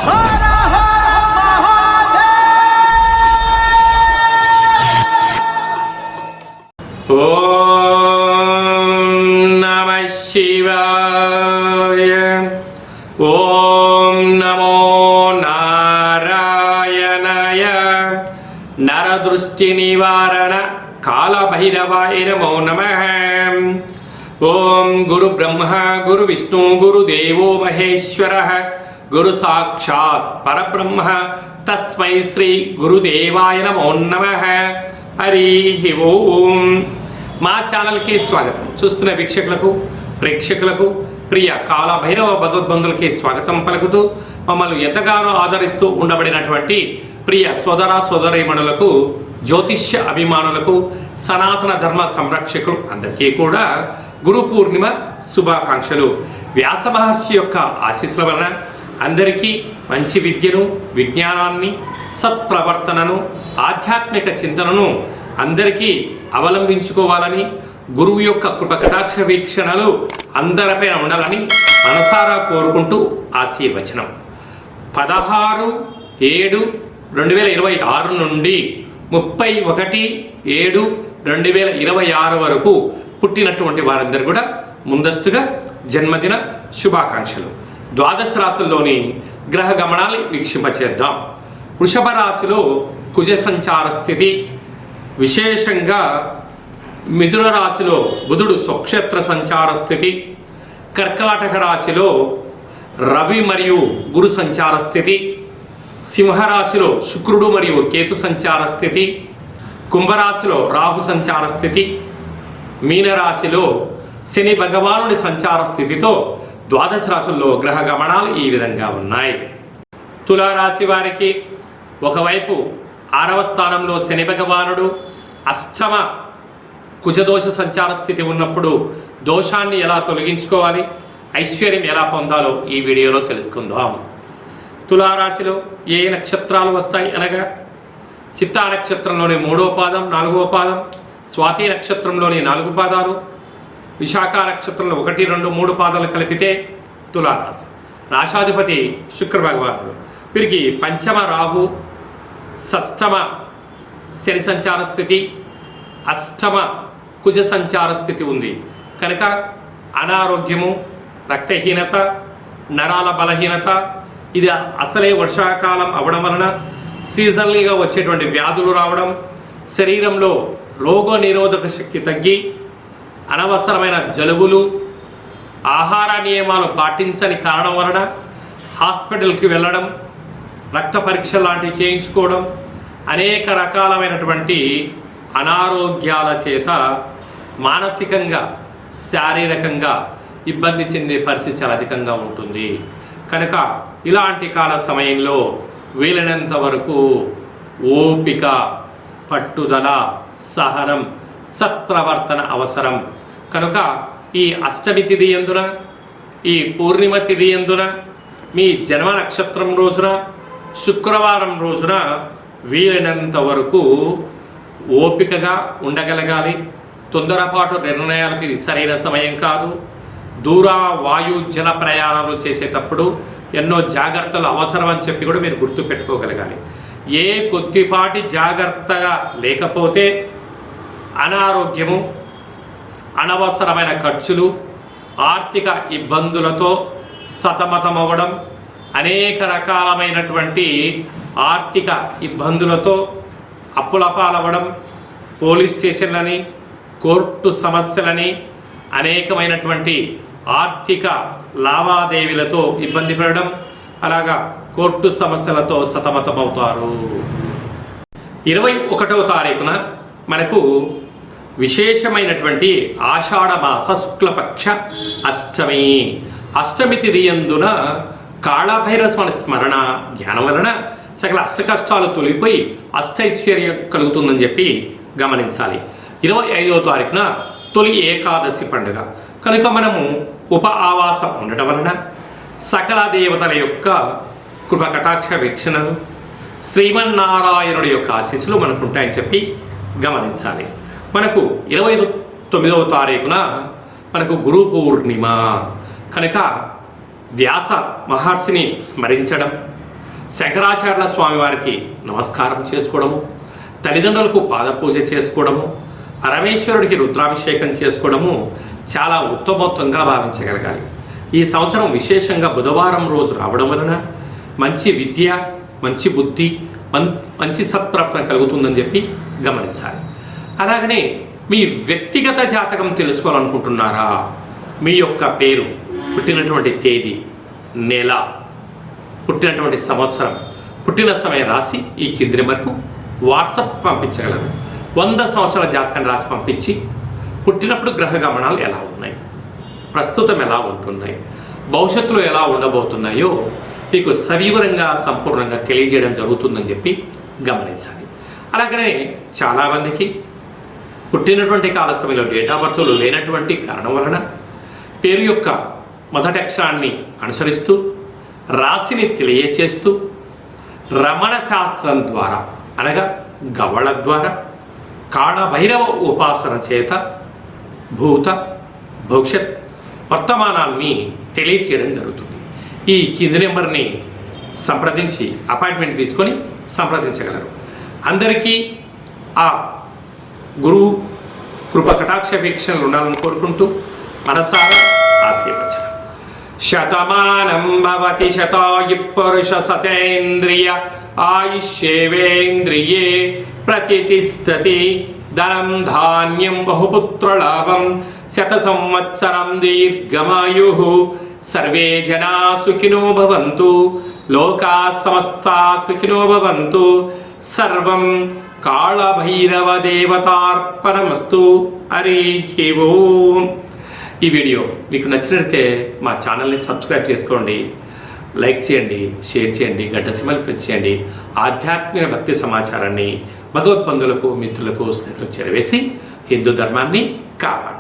ఓం నమః శివాయ. ఓం నమో నారాయణాయ. నరదృష్టి నివారణ కాళభైరవాయ నమో నమః. ఓం గురు బ్రహ్మ గురు విష్ణు గురుదేవో మహేశ్వరః గురు సాక్షాత్ పరబ్రహ్మ తస్మై శ్రీ గురుదేవాయ నమో నమః. హరి ఓం. మా ఛానల్కి స్వాగతం. చూస్తున్న వీక్షకులకు ప్రేక్షకులకు ప్రియ కాళభైరవ భగవద్బంధులకి స్వాగతం పలుకుతూ మమ్మల్ని ఎంతగానో ఆదరిస్తూ ఉండబడినటువంటి ప్రియ సోదర సోదరీమణులకు, జ్యోతిష్య అభిమానులకు, సనాతన ధర్మ సంరక్షకులు అందరికీ కూడా గురు పూర్ణిమ శుభాకాంక్షలు. వ్యాస మహర్షి యొక్క ఆశీస్సుల వలన అందరికీ మంచి విద్యను, విజ్ఞానాన్ని, సత్ప్రవర్తనను, ఆధ్యాత్మిక చింతనను అందరికీ అవలంబించుకోవాలని, గురువు యొక్క కృపకటాక్ష వీక్షణలు అందరిపైన ఉండాలని మనసారా కోరుకుంటూ ఆశీర్వచనం. 16/7/2026 నుండి 31/7/2026 వరకు పుట్టినటువంటి వారందరూ కూడా ముందస్తుగా జన్మదిన శుభాకాంక్షలు. ద్వాదశ రాశుల్లోని గ్రహ గమనాలు వీక్షింపచేద్దాం. వృషభ రాశిలో కుజ సంచార స్థితి, విశేషంగా మిథున రాశిలో బుధుడు స్వక్షేత్ర సంచార స్థితి, కర్కాటక రాశిలో రవి మరియు గురు సంచార స్థితి, సింహరాశిలో శుక్రుడు మరియు కేతు సంచార స్థితి, కుంభరాశిలో రాహు సంచార స్థితి, మీనరాశిలో శని భగవానుడి సంచార స్థితితో ద్వాదశ రాశుల్లో గ్రహ గమనాలు ఈ విధంగా ఉన్నాయి. తులారాశి వారికి ఒకవైపు 6వ స్థానంలో శని భగవానుడు, అష్టమ కుజదోష సంచార స్థితి ఉన్నప్పుడు దోషాన్ని ఎలా తొలగించుకోవాలి, ఐశ్వర్యం ఎలా పొందాలో ఈ వీడియోలో తెలుసుకుందాం. తులారాశిలో ఏ నక్షత్రాలు వస్తాయి అనగా చిత్తా నక్షత్రంలోని 3వ పాదం, 4వ పాదం, స్వాతి నక్షత్రంలోని 4 పాదాలు, విశాఖ నక్షత్రంలో 1, 2, 3 పాదాలు కలిపితే తులారాశి. రాశాధిపతి శుక్ర భగవానుడు. వీరికి పంచమ రాహు, షష్టమ శని సంచార స్థితి, అష్టమ కుజ సంచార స్థితి ఉంది కనుక అనారోగ్యము, రక్తహీనత, నరాల బలహీనత, ఇది అసలే వర్షాకాలం అవడం వలన సీజన్లీగా వచ్చేటువంటి వ్యాధులు రావడం, శరీరంలో రోగ నిరోధక శక్తి తగ్గి అనవసరమైన జలుబులు, ఆహార నియమాలు పాటించని కారణం వలన హాస్పిటల్కి వెళ్ళడం, రక్త పరీక్ష లాంటివి చేయించుకోవడం, అనేక రకాలమైనటువంటి అనారోగ్యాల చేత మానసికంగా, శారీరకంగా ఇబ్బంది చెందే పరిస్థితి చాలా అధికంగా ఉంటుంది. కనుక ఇలాంటి కాల సమయంలో వీలైనంత వరకు ఓపిక, పట్టుదల, సహనం, సత్ప్రవర్తన అవసరం. కనుక ఈ అష్టమి తిథి యందున, ఈ పూర్ణిమ తిథి యందున, మీ జన్మ నక్షత్రం రోజున, శుక్రవారం రోజున వీలైనంత వరకు ఓపికగా ఉండగలగాలి. తొందరపాటు నిర్ణయాలకు ఇది సరైన సమయం కాదు. దూర వాయు జల ప్రయాణాలు చేసేటప్పుడు ఎన్నో జాగ్రత్తలు అవసరం అని చెప్పి కూడా మీరు గుర్తుపెట్టుకోగలగాలి. ఏ కొద్దిపాటి జాగ్రత్తగా లేకపోతే అనారోగ్యము, అనవసరమైన ఖర్చులు, ఆర్థిక ఇబ్బందులతో సతమతమవ్వడం, అనేక రకాలమైనటువంటి ఆర్థిక ఇబ్బందులతో అప్పులపాలవ్వడం, పోలీస్ స్టేషన్లని, కోర్టు సమస్యలని, అనేకమైనటువంటి ఆర్థిక లావాదేవీలతో ఇబ్బంది పడడం, అలాగా కోర్టు సమస్యలతో సతమతమవుతారు. 21వ తారీఖున మనకు విశేషమైనటువంటి ఆషాఢ మాస శుక్లపక్ష అష్టమి. అష్టమి తిథి యందున కాళభైరవ స్వామి స్మరణ ధ్యానం వలన సకల అష్టకష్టాలు తొలిగిపోయి అష్టైశ్వర్యం కలుగుతుందని చెప్పి గమనించాలి. 25వ తారీఖున తొలి ఏకాదశి పండుగ కనుక మనము ఉప ఆవాసం ఉండటం వలన సకల దేవతల యొక్క కృపకటాక్ష వీక్షణలు, శ్రీమన్నారాయణుడి యొక్క ఆశీస్సులు మనకు ఉంటాయని చెప్పి గమనించాలి. మనకు 29వ తారీఖున మనకు గురు పూర్ణిమ కనుక వ్యాస మహర్షిని స్మరించడం, శంకరాచార్యుల స్వామి వారికి నమస్కారం చేసుకోవడము, తల్లిదండ్రులకు పాదపూజ చేసుకోవడము, పరమేశ్వరుడికి రుద్రాభిషేకం చేసుకోవడము చాలా ఉత్తమోత్తంగా భావించగలగాలి. ఈ సంవత్సరం విశేషంగా బుధవారం రోజు రావడం వలన మంచి విద్య, మంచి బుద్ధి, మంచి సత్ప్రాప్తం కలుగుతుందని చెప్పి గమనించాలి. అలాగనే మీ వ్యక్తిగత జాతకం తెలుసుకోవాలనుకుంటున్నారా? మీ యొక్క పేరు, పుట్టినటువంటి తేదీ, నెల, పుట్టినటువంటి సంవత్సరం, పుట్టిన సమయం రాసి ఈ కింది నెంబర్కు వాట్సాప్ పంపించగలరు. 100 సంవత్సరాల జాతకాన్ని రాసి పంపించి పుట్టినప్పుడు గ్రహ గమనాలు ఎలా ఉన్నాయి, ప్రస్తుతం ఎలా ఉంటున్నాయి, భవిష్యత్తులో ఎలా ఉండబోతున్నాయో మీకు సవివరంగా సంపూర్ణంగా తెలియజేయడం జరుగుతుందని చెప్పి గమనించాలి. అలాగనే చాలామందికి పుట్టినటువంటి కాల సమయంలో డేట్ ఆఫ్ బర్త్లు లేనటువంటి కారణం వలన పేరు యొక్క మొదటి అక్షరాన్ని అనుసరిస్తూ రాశిని తెలియచేస్తూ రమణ శాస్త్రం ద్వారా అనగా గవళ ద్వారా కాళభైరవ ఉపాసన చేత భూత భవిష్యత్ వర్తమానాన్ని తెలియచేయడం జరుగుతుంది. ఈ కింది నెంబర్ని సంప్రదించి అపాయింట్మెంట్ తీసుకొని సంప్రదించగలరు. అందరికీ ఆ గురువు కృప కటాక్ష వీక్షణలు ఉండాలని కోరుకుంటూ మనసారా ఆశీర్వచనం. శతమానం భవతి శతాయు పురుష సతేంద్రియ ఆయుష్యేవేంద్రియే ప్రతిష్టతి ధనం ధాన్యం బహుపుత్రలాభం శత సంవత్సరం దీర్ఘమాయు సర్వే జనా సుఖినో భవంతు లోకా సమస్తా సుఖినో భవంతు సర్వం కాళభైరవ దేవతార్పణమస్తు. హరి ఓం. ఈ వీడియో మీకు నచ్చినట్లయితే మా ఛానల్ని సబ్స్క్రైబ్ చేసుకోండి, లైక్ చేయండి, షేర్ చేయండి, గంట సింబల్ ప్రెస్ చేయండి. ఆధ్యాత్మిక భక్తి సమాచారాన్ని భగవద్బంధువులకు, మిత్రులకు, స్నేహితులకు చేరవేసి హిందూ ధర్మాన్ని కాపాడండి.